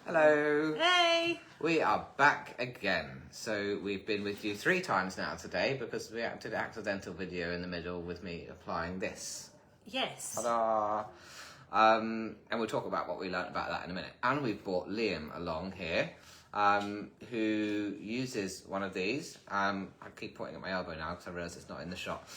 Hello. Hey. We are back again. So we've been with you 3 times now today because we did an accidental video in the middle with me applying this. Yes. Ta-da! And we'll talk about what we learned about that in a minute. And we've brought Liam along here, who uses one of these. I keep pointing at my elbow now because I realise it's not in the shot.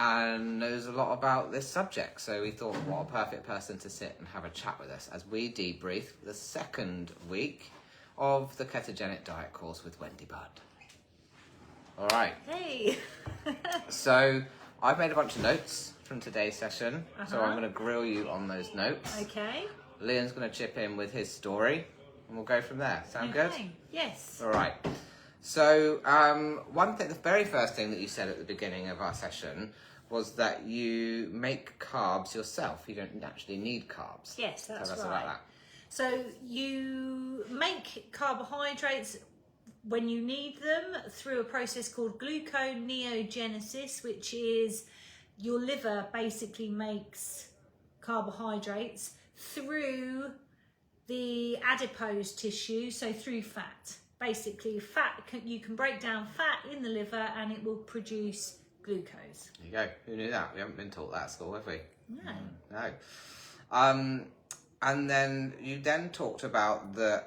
And knows a lot about this subject. So we thought, what a perfect person to sit and have a chat with us as we debrief the 2nd week of the ketogenic diet course with Wendy Budd. All right. Hey. So I've made a bunch of notes from today's session. So I'm going to grill you on those notes. Okay. Liam's going to chip in with his story and we'll go from there. Sound good? Yes. All right. So one thing, the very first thing that you said at the beginning of our session was that you make carbs yourself. You don't actually need carbs. Yes, that's Tell us right. about that. So you make carbohydrates when you need them through a process called gluconeogenesis, which is your liver basically makes carbohydrates through the adipose tissue, so through fat. Basically, you can break down fat in the liver and it will produce glucose. There you go. Who knew that? We haven't been taught that at school, have we? No. No. And then you then talked about the,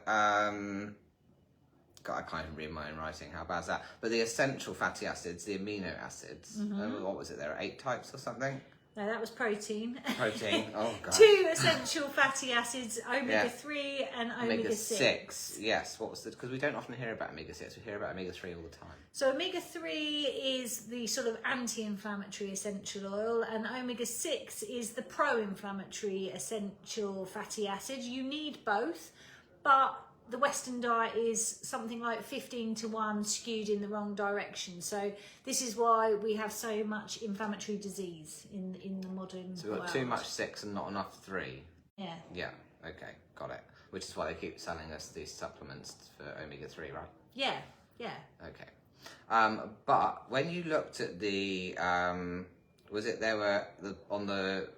God, I can't even read my own writing, how bad is that? But the essential fatty acids, the amino acids, what was it, there are 8 types or something? No, that was protein. Protein, oh God. 2 essential fatty acids, omega-3 and omega-6. Yes, what was the, because we don't often hear about omega-6, we hear about omega-3 all the time. So omega-3 is the sort of anti-inflammatory essential oil, and omega-6 is the pro-inflammatory essential fatty acid. You need both, but the Western diet is something like 15-to-1 skewed in the wrong direction. So this is why we have so much inflammatory disease in the modern world. So we've got too much 6 and not enough 3. Yeah. Yeah, okay, got it. Which is why they keep selling us these supplements for omega-3, right? Yeah, yeah. Okay. But when you looked at the, was it there were, on the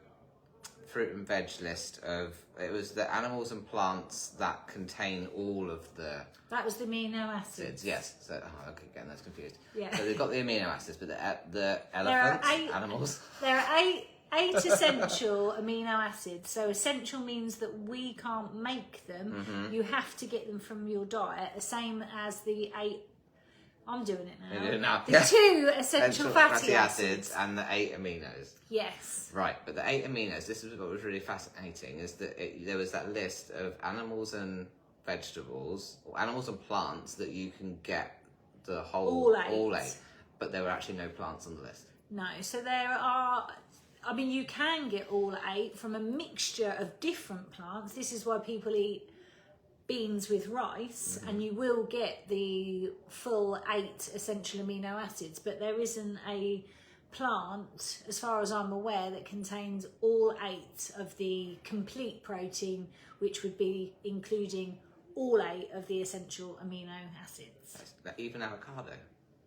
fruit and veg list of, it was the animals and plants that contain all of the... That was the amino acids. Yes, so okay, getting those confused. Yeah. So they've got the amino acids, but the elephants, animals... There are eight essential amino acids. So essential means that we can't make them. You have to get them from your diet, the same as the 8... I'm doing it now. You're doing it now. The 2 essential fatty acids and the 8 aminos. Yes. Right, but the 8 aminos, this is what was really fascinating, is that there was that list of animals and vegetables, or animals and plants that you can get the whole... All 8. But there were actually no plants on the list. No, so there are... I mean, you can get all 8 from a mixture of different plants. This is why people eat beans with rice, and you will get the full 8 essential amino acids, but there isn't a plant, as far as I'm aware, that contains all 8 of the complete protein, which would be including all 8 of the essential amino acids. Even avocado?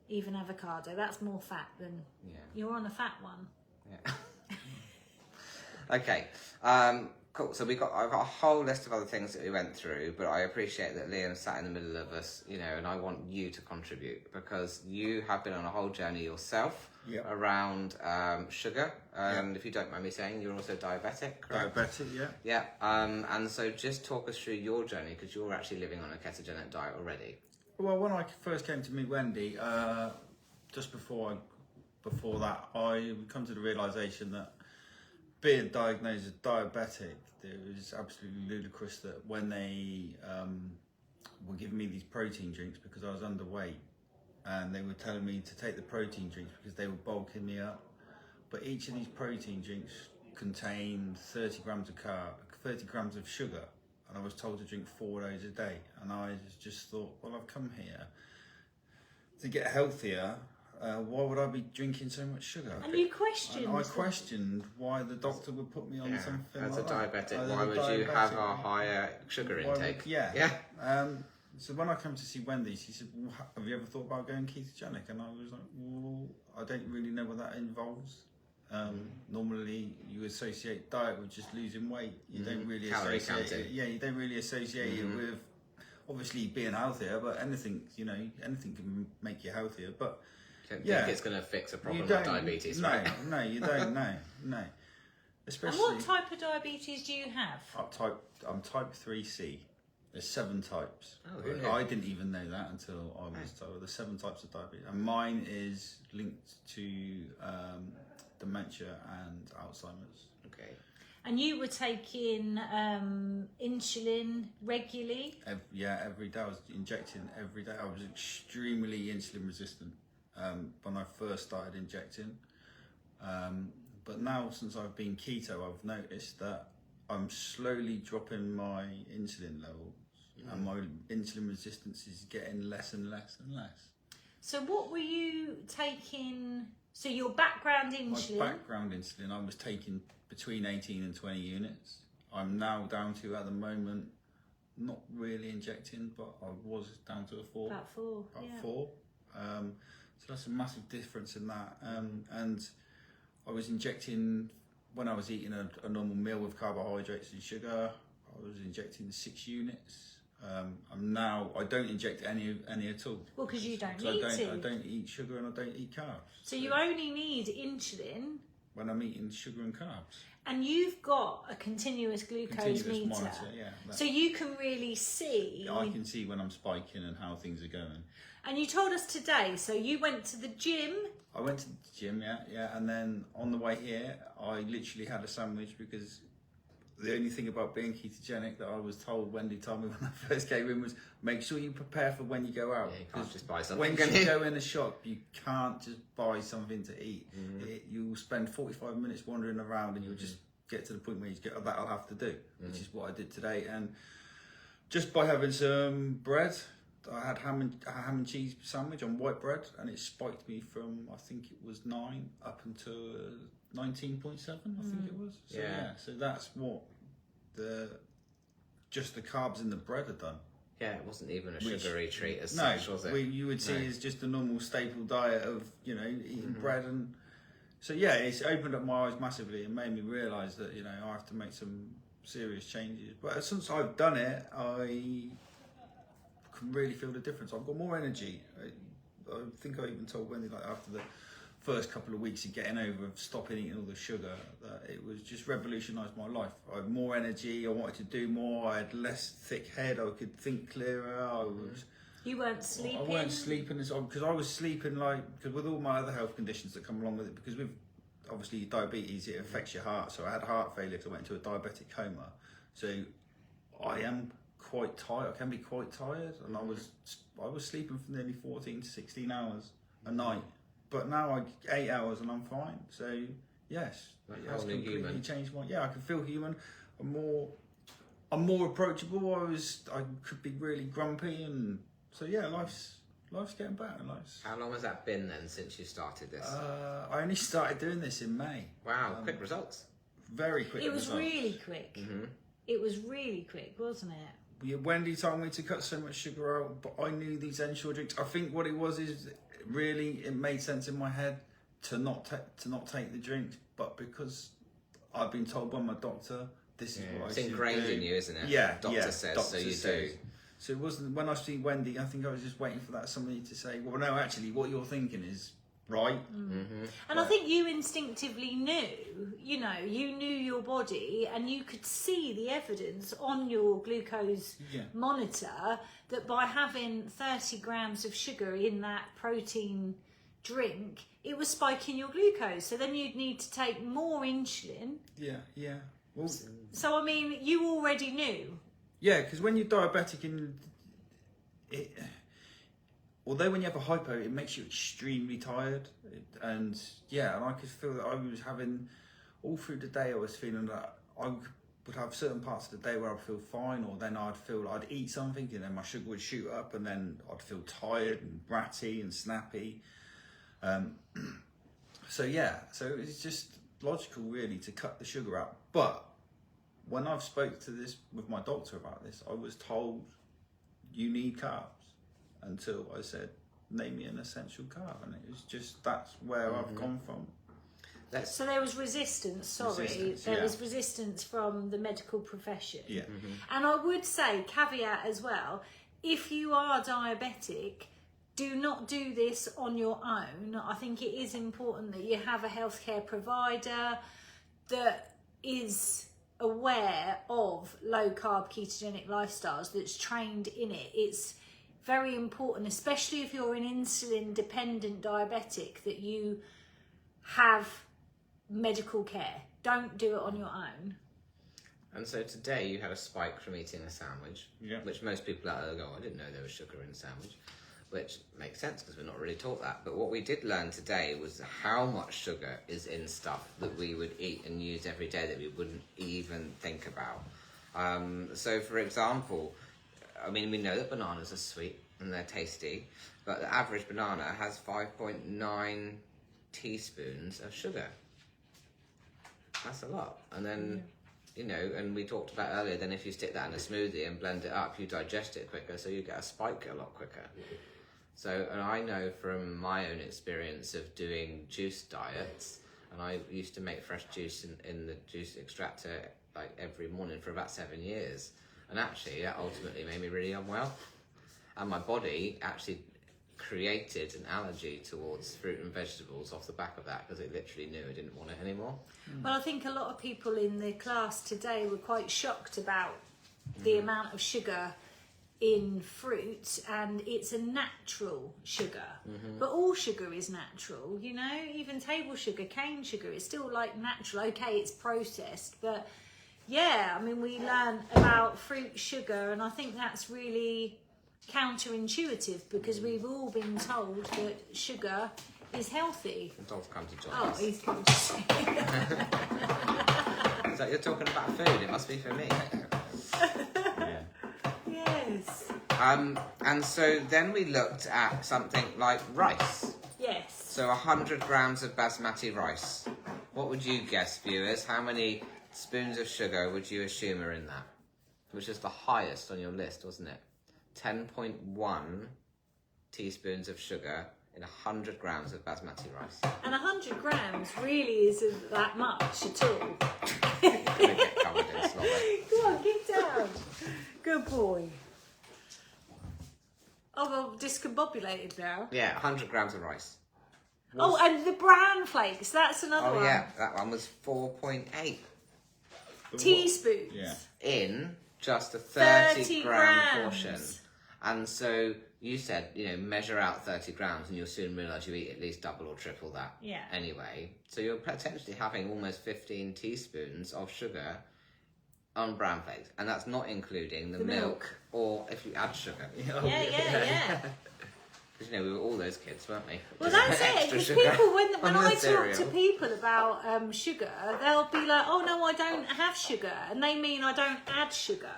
Even avocado. That's more fat than... Yeah. You're on a fat one. Yeah. Okay. Cool. So I've got a whole list of other things that we went through, but I appreciate that Liam sat in the middle of us, and I want you to contribute because you have been on a whole journey yourself around sugar. And if you don't mind me saying, you're also diabetic, correct? Diabetic, yeah. Yeah. And so just talk us through your journey because you're actually living on a ketogenic diet already. Well, when I first came to meet Wendy, just before that, I come to the realisation that being diagnosed as diabetic, it was absolutely ludicrous that when they were giving me these protein drinks because I was underweight, and they were telling me to take the protein drinks because they were bulking me up. But each of these protein drinks contained 30 grams of sugar, and I was told to drink 4 of those a day. And I just thought, well, I've come here to get healthier. Why would I be drinking so much sugar? And you questioned. I questioned why the doctor would put me on something as like a diabetic. that. Why would you have a higher sugar intake? So when I come to see Wendy, she said, well, have you ever thought about going ketogenic? And I was like, well, I don't really know what that involves. Normally, you associate diet with just losing weight. You don't really Calorie associate counting. it. Yeah, you don't really associate it with obviously being healthier. But anything, anything can make you healthier. But Don't think it's going to fix a you problem don't. of diabetes, No, right? no, you don't. No. Especially. And what type of diabetes do you have? I'm type 3C. There's 7 types. Oh, really? I didn't even know that until I was told. There's 7 types of diabetes, and mine is linked to dementia and Alzheimer's. Okay. And you were taking insulin regularly? Every day. I was injecting every day. I was extremely insulin resistant when I first started injecting. But now, since I've been keto, I've noticed that I'm slowly dropping my insulin levels, and my insulin resistance is getting less and less and less. So what were you taking? So your background insulin? My background insulin, I was taking between 18 and 20 units. I'm now down to, at the moment, not really injecting, but I was down to a 4. About 4. About 4. So that's a massive difference in that. And I was injecting, when I was eating a normal meal with carbohydrates and sugar, I was injecting 6 units. I don't inject any at all. Well, because you don't need to. I don't eat sugar and I don't eat carbs. So you only need insulin when I'm eating sugar and carbs. And you've got a continuous glucose meter. Monitor, yeah. So you can really see. Yeah, I can see when I'm spiking and how things are going. And you told us today, so you went to the gym. I went to the gym, yeah, and then on the way here, I literally had a sandwich because the only thing about being ketogenic that I was told, Wendy told me when I first came in, was make sure you prepare for when you go out. Yeah, you can't just buy something. When you go in a shop, you can't just buy something to eat. You'll spend 45 minutes wandering around and you'll just get to the point where you go, that I'll have to do, which is what I did today. And just by having some bread, I had a ham and cheese sandwich on white bread, and it spiked me from, I think it was 9 up until 19.7, I think it was. So, so that's what the carbs in the bread had done. Yeah, it wasn't even a sugary treat as such, was it? You would see as just a normal staple diet of, eating bread. And so, it's opened up my eyes massively and made me realise that, I have to make some serious changes. But since I've done it, I can really feel the difference. I've got more energy. I think I even told Wendy, after the first couple of weeks of getting over of stopping eating all the sugar, that it was just revolutionised my life. I had more energy, I wanted to do more, I had less thick head, I could think clearer, You weren't sleeping? I weren't sleeping because I was sleeping because with all my other health conditions that come along with it, because with obviously diabetes, it affects your heart. So I had heart failure because I went into a diabetic coma. So I am quite tired. I can be quite tired, and I was sleeping for nearly 14 to 16 hours a night. But now I 8 hours and I'm fine. So yes, it has completely changed my. Yeah, I can feel human. I'm more approachable. I could be really grumpy, and so life's getting better. How long has that been then since you started this? I only started doing this in May. Wow, quick results. Very quick. It was really quick. It was really quick, wasn't it? Wendy told me to cut so much sugar out, but I knew these Ensure drinks. I think what it was is really it made sense in my head to not take the drinks, but because I've been told by my doctor this is what I should do. It's ingrained in you, isn't it? Yeah, doctor says, doctor so you says. do. So it wasn't when I see Wendy. I think I was just waiting for somebody to say, "Well, no, actually, what you're thinking is right." And I think you instinctively knew. You knew your body, and you could see the evidence on your glucose monitor that by having 30 grams of sugar in that protein drink, it was spiking your glucose. So then you'd need to take more insulin. Yeah. Well, so I mean, you already knew. Yeah, because when you're diabetic, although when you have a hypo, it makes you extremely tired, and I could feel that I was having all through the day. I was feeling that I would have certain parts of the day where I'd feel fine, or then I'd feel like I'd eat something and then my sugar would shoot up, and then I'd feel tired and bratty and snappy. So it's just logical, really, to cut the sugar out, but. When I've spoke to this with my doctor about this, I was told you need carbs until I said, name me an essential carb. And it was just, that's where I've gone from. So there was resistance, there was resistance from the medical profession. Yeah. And I would say, caveat as well, if you are diabetic, do not do this on your own. I think it is important that you have a healthcare provider that is aware of low carb ketogenic lifestyles, that's trained in it. It's very important, especially if you're an insulin dependent diabetic, that you have medical care. Don't do it on your own. And so today you had a spike from eating a sandwich, which most people out there go, I didn't know there was sugar in a sandwich, which makes sense because we're not really taught that. But what we did learn today was how much sugar is in stuff that we would eat and use every day that we wouldn't even think about. So for example, I mean, we know that bananas are sweet and they're tasty, but the average banana has 5.9 teaspoons of sugar. That's a lot. And then, you know, and we talked about earlier, then if you stick that in a smoothie and blend it up, you digest it quicker, so you get a spike a lot quicker. So, and I know from my own experience of doing juice diets, and I used to make fresh juice in the juice extractor like every morning for about 7 years. And actually, that ultimately made me really unwell. And my body actually created an allergy towards fruit and vegetables off the back of that, because it literally knew I didn't want it anymore. Well, I think a lot of people in the class today were quite shocked about the amount of sugar in fruit, and it's a natural sugar. But all sugar is natural, you know, even table sugar, cane sugar, it's still like natural. Okay, it's processed, but yeah, I mean, we learn about fruit sugar, and I think that's really counterintuitive, because we've all been told that sugar is healthy. The dog's come to join Oh, us. he's come to see. So you're talking about food, it must be for me. Yes. And so then we looked at something like rice. Yes. So 100 grams of basmati rice. What would you guess, viewers? How many spoons of sugar would you assume are in that? Which is the highest on your list, wasn't it? 10.1 teaspoons of sugar in 100 grams of basmati rice. And 100 grams really isn't that much at all. You're going to get covered in slobber. Go on, get down. Good boy. Oh, well, discombobulated now. Yeah, 100 grams of rice. Oh, and the bran flakes, that's another one. Oh yeah, that one was 4.8 teaspoons. Yeah. in just a 30 gram grams. portion. And so you said, you know, measure out 30 grams and you'll soon realise you eat at least double or triple that anyway. So you're potentially having almost 15 teaspoons of sugar on bran flakes. And that's not including the milk or if you add sugar. Yeah. Because, you know, we were all those kids, weren't we? Well, Just that's it. extra Because sugar people, when on I the talk cereal. to people about sugar, they'll be like, "Oh no, I don't have sugar," and they mean I don't add sugar.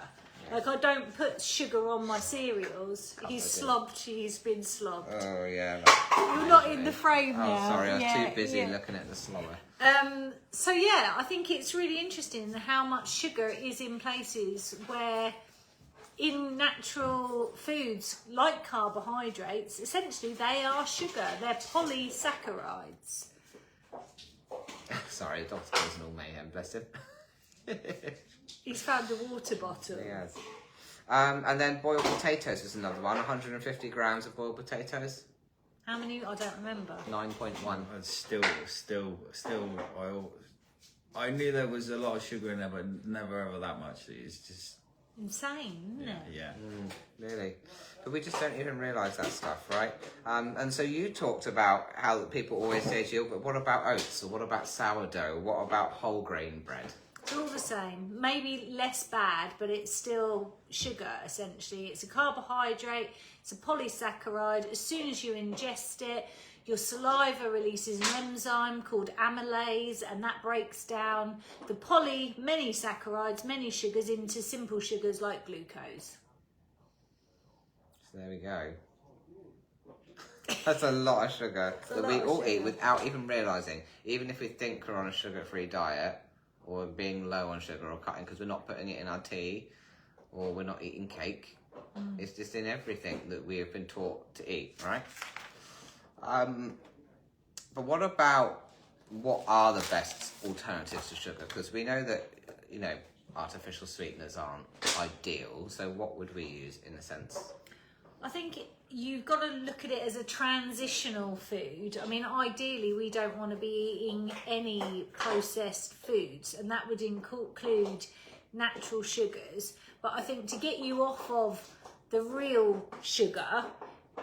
Like I don't put sugar on my cereals. He's slobbed. He's been slobbed. Oh, yeah. You're not in the frame Oh, now. sorry, I was too busy looking at the slobber. So yeah, I think it's really interesting how much sugar is in places where, in natural foods like carbohydrates, essentially they are sugar. They're polysaccharides. Sorry, the dog's causing all mayhem, bless him. He's found a water bottle. Yes. And then boiled potatoes is another one. 150 grams of boiled potatoes. How many? I don't remember. 9.1. Still, I knew there was a lot of sugar in there, but never ever that much. It's just Insane, isn't it? yeah. Really. But we just don't even realise that stuff, right? And so you talked about how people always say to you, but what about oats? Or what about sourdough? What about whole grain bread? It's all the same. Maybe less bad, but it's still sugar, essentially. It's a carbohydrate, it's a polysaccharide. As soon as you ingest it, your saliva releases an enzyme called amylase, and that breaks down the many saccharides, many sugars into simple sugars like glucose. So there we go. That's a lot of sugar that we all eat without even realising. Even if we think we're on a sugar-free diet, or being low on sugar or cutting because we're not putting it in our tea, or we're not eating cake. It's just in everything that we have been taught to eat, right? But what about what are the best alternatives to sugar? Because we know that, artificial sweeteners aren't ideal. So what would we use in a sense? I think you've got to look at it as a transitional food. I mean, ideally, we don't want to be eating any processed foods, and that would include natural sugars. But I think to get you off of the real sugar,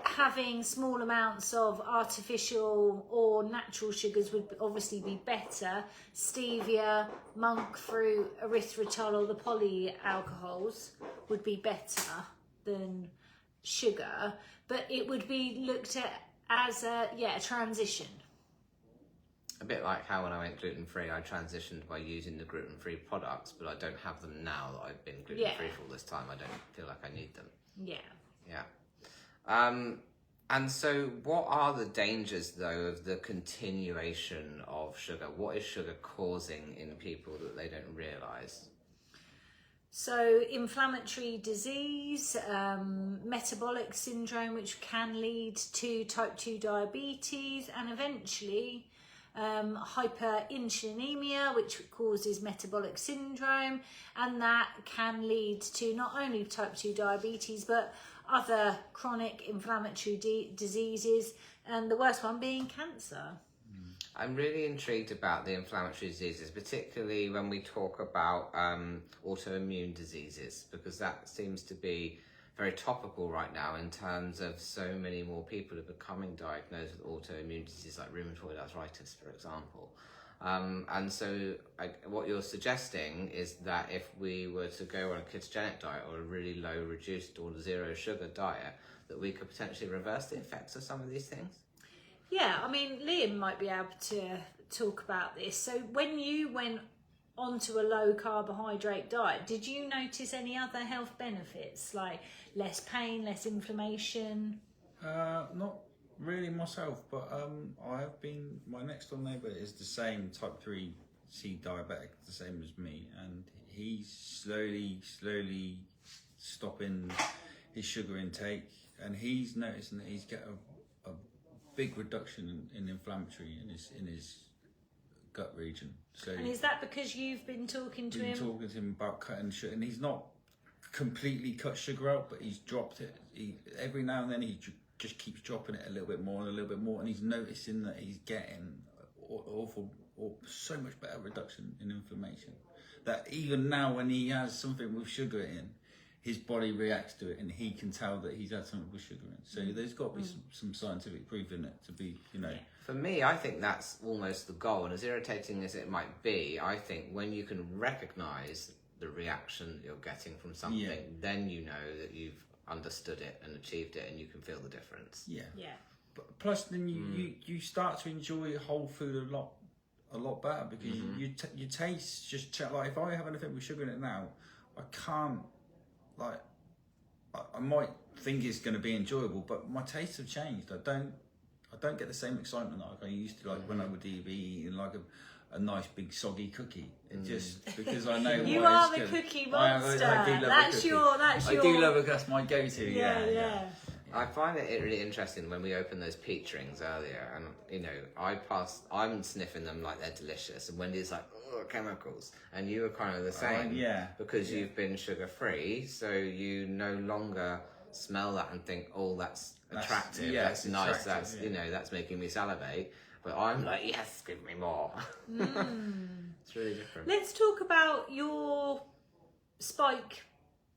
having small amounts of artificial or natural sugars would obviously be better. Stevia, monk fruit, erythritol, or the polyalcohols would be better than sugar, but it would be looked at as a transition. A bit like how when I went gluten-free, I transitioned by using the gluten-free products, but I don't have them now that I've been gluten-free for all this time. I don't feel like I need them. Yeah. And so what are the dangers, though, of the continuation of sugar? What is sugar causing in people that they don't realise? So inflammatory disease, metabolic syndrome, which can lead to type 2 diabetes, and eventually hyperinsulinemia, which causes metabolic syndrome, and that can lead to not only type 2 diabetes but other chronic inflammatory diseases, and the worst one being cancer. I'm really intrigued about the inflammatory diseases, particularly when we talk about autoimmune diseases, because that seems to be very topical right now in terms of so many more people are becoming diagnosed with autoimmune diseases like rheumatoid arthritis, for example. And so what you're suggesting is that if we were to go on a ketogenic diet or a really low, reduced or zero sugar diet, that we could potentially reverse the effects of some of these things? Yeah, I mean, Liam might be able to talk about this. So when you went onto a low carbohydrate diet, did you notice any other health benefits, like less pain, less inflammation? Not really myself, but I have been. My next door neighbour is the same type 3C diabetic, the same as me, and he's slowly stopping his sugar intake, and he's noticing that he's got a big reduction in inflammatory in his gut region. So, and is that because you've been talking to him? Talking to him about cutting sugar, and he's not completely cut sugar out, but he's dropped it. Every now and then he just keeps dropping it a little bit more and a little bit more, and he's noticing that he's getting so much better reduction in inflammation. That even now, when he has something with sugar in, his body reacts to it, and he can tell that he's had something with sugar in. So there's got to be some scientific proof in it to be, For me, I think that's almost the goal. And as irritating as it might be, I think when you can recognise the reaction you're getting from something, then you know that you've understood it and achieved it, and you can feel the difference. Yeah. But plus, then you start to enjoy whole food a lot better, because you taste just like, if I have anything with sugar in it now, I can't. Like, I might think it's going to be enjoyable, but my tastes have changed. I don't get the same excitement like I used to, like when I would be eating like a nice big soggy cookie. It just, because I know you what are it's the good. cookie monster. I do love That's a cookie. your. I do love it. That's my go-to. Yeah. I find it really interesting when we opened those peach rings earlier, and I'm sniffing them like they're delicious, and Wendy's like, oh, chemicals, and you were kind of the same, because you've been sugar free, so you no longer smell that and think, oh, that's attractive, that's nice, that's that's making me salivate. But I'm like, yes, give me more. It's really different. Let's talk about your spike.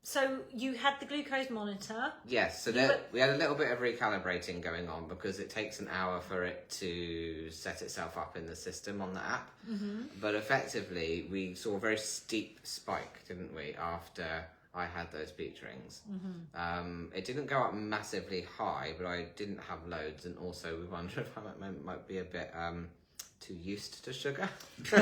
So you had the glucose monitor. Yes, so we had a little bit of recalibrating going on, because it takes an hour for it to set itself up in the system on the app. But effectively, we saw a very steep spike, didn't we, after I had those peach rings. It didn't go up massively high, but I didn't have loads, and also we wondered if I might be a bit too used to sugar. So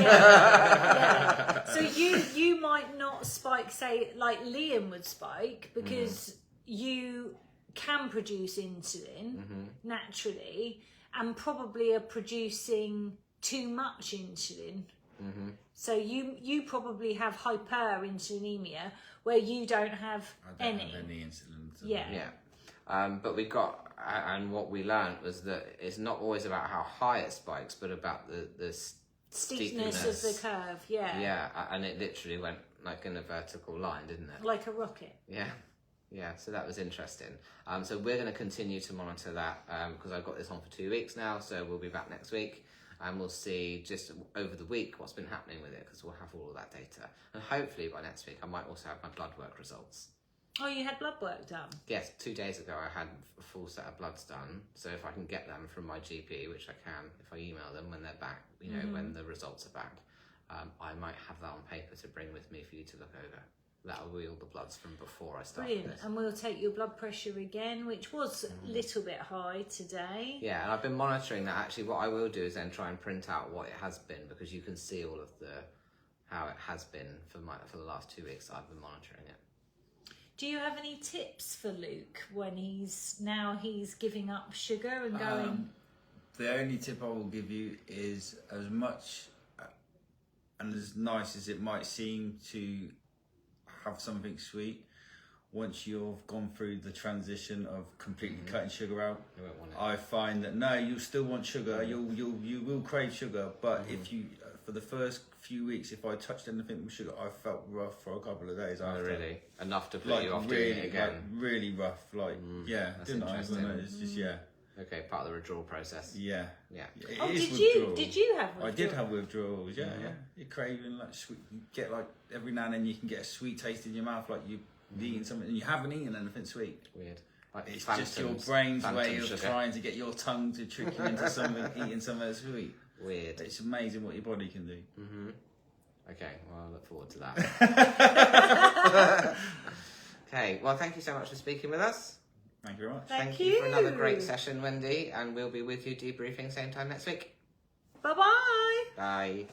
you might not spike, say, like Liam would spike, because you can produce insulin naturally, and probably are producing too much insulin. So you probably have hyperinsulinemia, where you don't have any. I don't have any insulin. But we got, and what we learned was that it's not always about how high it spikes, but about the steepness of the curve. Yeah, and it literally went like in a vertical line, didn't it? Like a rocket. Yeah, so that was interesting. So we're going to continue to monitor that because I've got this on for 2 weeks now, so we'll be back next week and we'll see just over the week what's been happening with it, because we'll have all of that data. And hopefully by next week I might also have my blood work results. Oh, you had blood work done? Yes, 2 days ago I had a full set of bloods done, so if I can get them from my GP, which I can if I email them when they're back, you know, when the results are back, I might have that on paper to bring with me for you to look over. That'll be all the bloods from before I started. Brilliant. This. And we'll take your blood pressure again, which was a little bit high today. Yeah, and I've been monitoring that. Actually, what I will do is then try and print out what it has been, because you can see all of how it has been for the last 2 weeks. I've been monitoring it. Do you have any tips for Luke when he's giving up sugar and going? The only tip I will give you is, as much and as nice as it might seem to have something sweet, once you've gone through the transition of completely cutting sugar out, You won't want it. I find that you'll still want sugar. You will crave sugar, but if you for the first few weeks, if I touched anything with sugar, I felt rough for a couple of days after. Oh, really? Enough to put you off doing it again? Really rough. That's didn't I? interesting. It's just Okay, part of the withdrawal process. Yeah. Oh, It is did you withdrawal. have withdrawal? I did have withdrawals. Yeah. You're craving like sweet. You get like every now and then you can get a sweet taste in your mouth, like you've eaten something and you haven't eaten anything sweet. Weird. Like It's just your brain's way of trying to get your tongue to trick you into eating something that's sweet. Weird. It's amazing what your body can do. Okay, well, I look forward to that. Okay, well, thank you so much for speaking with us. Thank you very much. Thank you for another great you. session, Wendy, and we'll be with you debriefing same time next week. Bye-bye. Bye.